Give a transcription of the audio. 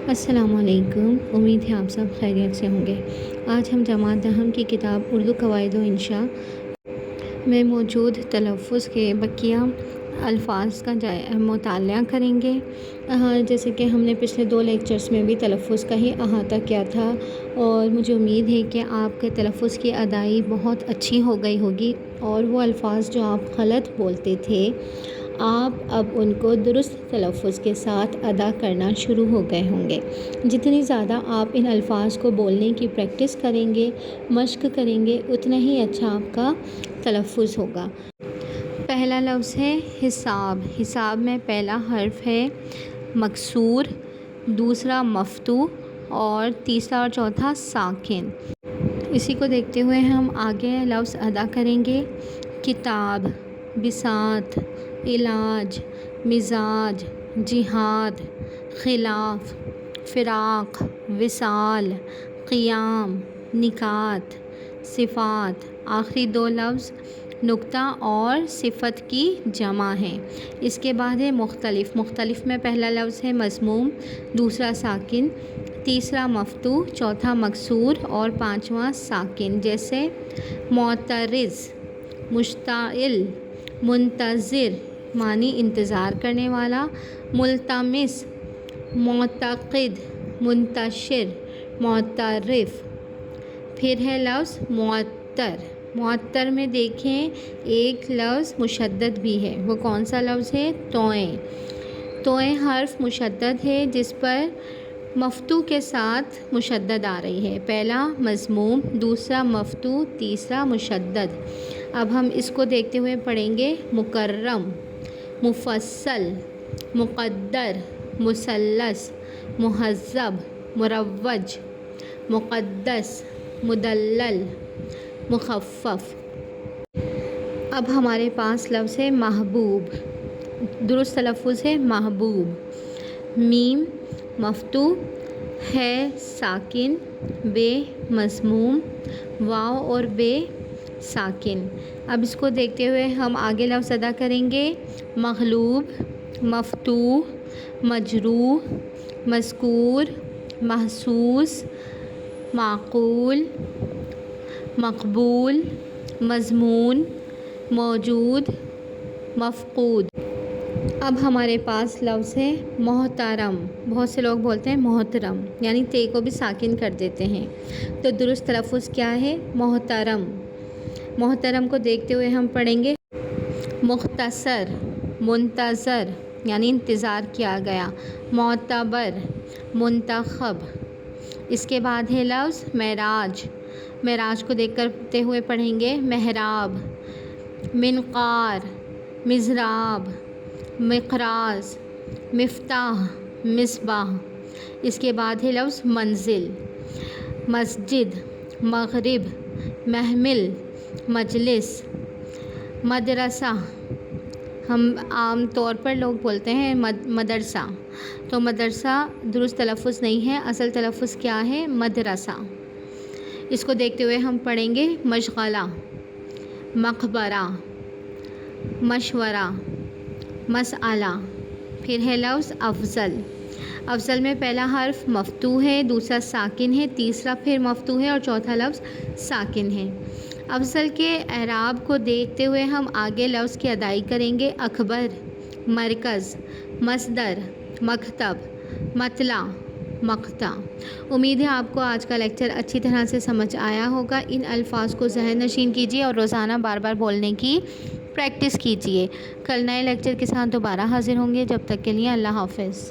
السلام علیکم، امید ہے آپ سب خیریت سے ہوں گے۔ آج ہم جماعت دہم کی کتاب اردو قواعد و انشاء میں موجود تلفظ کے بقیہ الفاظ کا مطالعہ کریں گے۔ جیسے کہ ہم نے پچھلے 2 لیکچرز میں بھی تلفظ کا ہی احاطہ کیا تھا، اور مجھے امید ہے کہ آپ کے تلفظ کی ادائی بہت اچھی ہو گئی ہوگی، اور وہ الفاظ جو آپ غلط بولتے تھے آپ اب ان کو درست تلفظ کے ساتھ ادا کرنا شروع ہو گئے ہوں گے۔ جتنی زیادہ آپ ان الفاظ کو بولنے کی پریکٹس کریں گے، مشق کریں گے، اتنا ہی اچھا آپ کا تلفظ ہوگا۔ پہلا لفظ ہے حساب۔ حساب میں پہلا حرف ہے مکسور، دوسرا مفتوح اور تیسرا اور چوتھا ساکن۔ اسی کو دیکھتے ہوئے ہم آگے لفظ ادا کریں گے۔ کتاب، بساط، علاج، مزاج، جہاد، خلاف، فراق، وصال، قیام، نکات، صفات۔ آخری 2 لفظ نکتہ اور صفت کی جمع ہیں۔ اس کے بعد ہے مختلف۔ مختلف میں پہلا لفظ ہے مضموم، دوسرا ساکن، تیسرا مفتوح، چوتھا مکسور اور پانچواں ساکن۔ جیسے معترض، مشتعل، منتظر معنی انتظار کرنے والا، ملتمس، معتقد، منتشر، معترف۔ پھر ہے لفظ معطر۔ معطر میں دیکھیں ایک لفظ مشدد بھی ہے، وہ کون سا لفظ ہے؟ توئیں۔ توئیں حرف مشدد ہے جس پر مفتوح کے ساتھ مشدد آ رہی ہے۔ پہلا مضموم، دوسرا مفتوح، تیسرا مشدد۔ اب ہم اس کو دیکھتے ہوئے پڑھیں گے۔ مکرم، مفصل، مقدر، مثلث، مہذب، مروج، مقدس، مدلل، مخفف۔ اب ہمارے پاس لفظ ہے محبوب۔ درست تلفظ ہے محبوب۔ میم مفتوح، ہے ساکن، بے مضموم، واو اور بے ساکن۔ اب اس کو دیکھتے ہوئے ہم آگے لفظ ادا کریں گے۔ مغلوب، مفتوح، مجروح، مذکور، محسوس، معقول، مقبول، مضمون، موجود، مفقود۔ اب ہمارے پاس لفظ ہے محترم۔ بہت سے لوگ بولتے ہیں محترم، یعنی تے کو بھی ساکن کر دیتے ہیں، تو درست تلفظ کیا ہے؟ محترم۔ محترم کو دیکھتے ہوئے ہم پڑھیں گے۔ مختصر، منتظر یعنی انتظار کیا گیا، معتبر، منتخب۔ اس کے بعد ہے لفظ معراج۔ معراج کو دیکھتے ہوئے پڑھیں گے۔ محراب، منقار، مضراب، مقراظ، مفتاح، مصباح۔ اس کے بعد ہے لفظ منزل، مسجد، مغرب، محمل، مجلس، مدرسہ۔ ہم عام طور پر لوگ بولتے ہیں مدرسہ، تو مدرسہ درست تلفظ نہیں ہے، اصل تلفظ کیا ہے؟ مدرسہ۔ اس کو دیکھتے ہوئے ہم پڑھیں گے۔ مشغلہ، مقبرہ، مشورہ، مسئلہ۔ پھر ہے لفظ افضل۔ افضل میں پہلا حرف مفتوح ہے، دوسرا ساکن ہے، تیسرا پھر مفتوح ہے اور چوتھا لفظ ساکن ہے۔ افضل کے اعراب کو دیکھتے ہوئے ہم آگے لفظ کی ادائی کریں گے۔ اکبر، مرکز، مصدر، مکتب، مطلع، مقطع۔ امید ہے آپ کو آج کا لیکچر اچھی طرح سے سمجھ آیا ہوگا۔ ان الفاظ کو ذہن نشین کیجیے اور روزانہ بار بار بولنے کی پریکٹس کیجیے۔ کل نئے لیکچر کے ساتھ دوبارہ حاضر ہوں گے، جب تک کے لیے اللہ حافظ۔